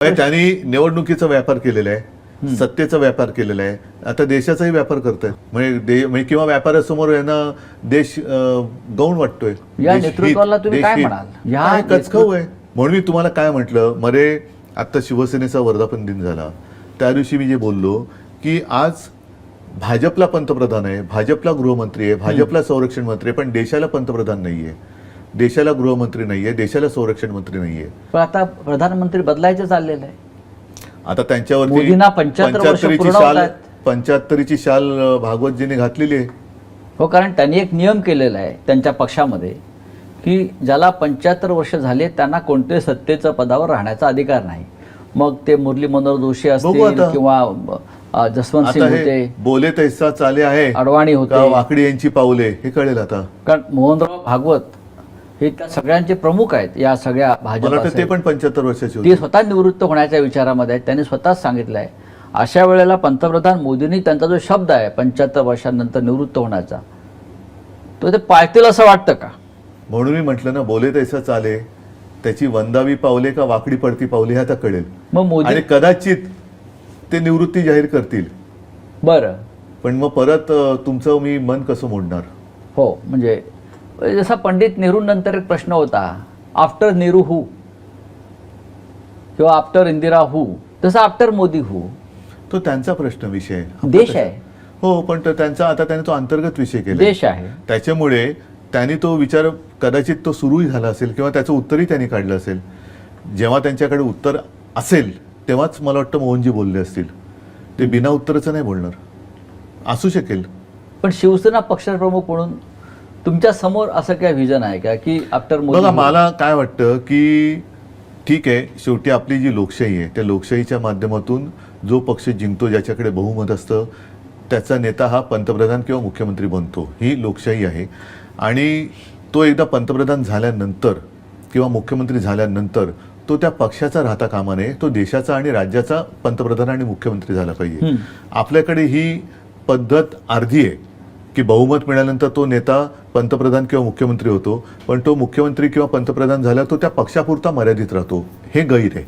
त्यांनी निवडणुकीचा व्यापार केलेला आहे, सत्तेचा व्यापार केलेला आहे, आता देशाचाही व्यापार करतोय. म्हणजे किंवा व्यापारासमोर यांना देश गौण वाटतोय. या नेतृत्वाला तुम्ही काय म्हणाल? या कचकव आहे. म्हणून मी तुम्हाला काय म्हटलं, मध्ये आता शिवसेनेचा वर्धापन दिन झाला त्या दिवशी मी जे बोललो की आज भाजपला पंतप्रधान आहे, भाजपला गृहमंत्री आहे, भाजपला संरक्षण मंत्री आहे, पण देशाला पंतप्रधान नाहीये, देशाला गृहमंत्री नाहीये, देशाला संरक्षण मंत्री नाहीये. पण आता प्रधानमंत्री बदलायचं चाललेलं आहे. आता त्यांच्यावरती मोदींना 75 वर्ष पूर्ण होत आहेत. 75ची शाल भागवतजींनी घातलेली आहे. हो, कारण त्यांनी एक नियम केलेला आहे त्यांच्या पक्षामध्ये की ज्याला 75 वर्ष झाले त्यांना कोणत्याही सत्तेच्या पदावर राहण्याचा अधिकार नाही. मग ते मुरली मनोहर जोशी असतील किंवा जसवंत सिंग होते, बोले तैसा चाले आहे, अडवाणी होते, वाकडी यांची पावले, हे कळेल आता. कारण मोहनराव भागवत हे त्या सगळ्यांचे प्रमुख आहेत. या सगळ्या भाजप ते पण 75 वर्षाचे ते स्वतः निवृत्त होण्याच्या विचारामध्ये आहेत. त्यांनी स्वतःच सांगितलं आहे. अशा वेळेला पंतप्रधान मोदींनी त्यांचा जो शब्द आहे 75 वर्षांनंतर निवृत्त होण्याचा, तो ते पाळतील असं वाटतं का? म्हणून मी म्हटलं ना, बोले तैसा चाले, त्याची वंदावी पावले का वाकडी पडती पावले हे आता कळेल. मग मोदी आणि कदाचित ते निवृत्ती जाहीर करतील. बरं, पण मग परत तुमचं मी मन कसं मोडणार? हो, म्हणजे जसा पंडित नेहरूंनंतर एक प्रश्न होता, आफ्टर नेहरू हू किंवा आफ्टर इंदिरा हू, तसा आफ्टर मोदी हू. तो त्यांचा प्रश्न विषय देश आहे. हो, पण त्यांचा आता त्याने तो अंतर्गत विषय केला, देश आहे. त्याच्यामुळे त्यांनी तो विचार कदाचित तो सुरूही झाला असेल किंवा त्याचं उत्तरही त्यांनी काढलं असेल. जेव्हा त्यांच्याकडे उत्तर असेल तेव्हाच मला वाटतं मोहनजी बोलले असतील. ते बिना उत्तराचं नाही बोलणार. असू शकेल. पण शिवसेना पक्षप्रमुख म्हणून तुमच्या समोर असं काय व्हिजन आहे का की आफ्टर मोदी? बघा, मला काय वाटतं की ठीक आहे, शेवटी आपली जी लोकशाही आहे त्या लोकशाहीच्या माध्यमातून जो पक्ष जिंकतो, ज्याच्याकडे बहुमत असतं, त्याचा नेता हा पंतप्रधान किंवा मुख्यमंत्री बनतो. ही लोकशाही आहे. आणि तो एकदा पंतप्रधान झाल्यानंतर किंवा मुख्यमंत्री झाल्यानंतर तो त्या पक्षाचा राहता कामा नये, तो देशाचा आणि राज्याचा पंतप्रधान आणि मुख्यमंत्री झाला पाहिजे. आपल्याकडे ही पद्धत अर्धी आहे की बहुमत मिळाल्यानंतर तो नेता पंतप्रधान किंवा मुख्यमंत्री होतो, पण तो मुख्यमंत्री किंवा पंतप्रधान झाल्यावर तो त्या पक्षापुरता मर्यादित राहतो. हे गैर आहे.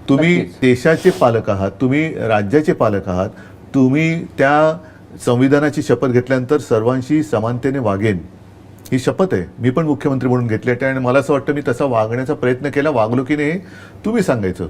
तुम्ही देशाचे पालक आहात, तुम्ही राज्याचे पालक आहात, तुम्ही त्या संविधानाची शपथ घेतल्यानंतर सर्वांशी समानतेने वागेन ही शपथ आहे. मी पण मुख्यमंत्री म्हणून घेतली आहे आणि मला असं वाटतं मी तसा वागण्याचा प्रयत्न केला. वागलो की नाही तुम्ही सांगायचं.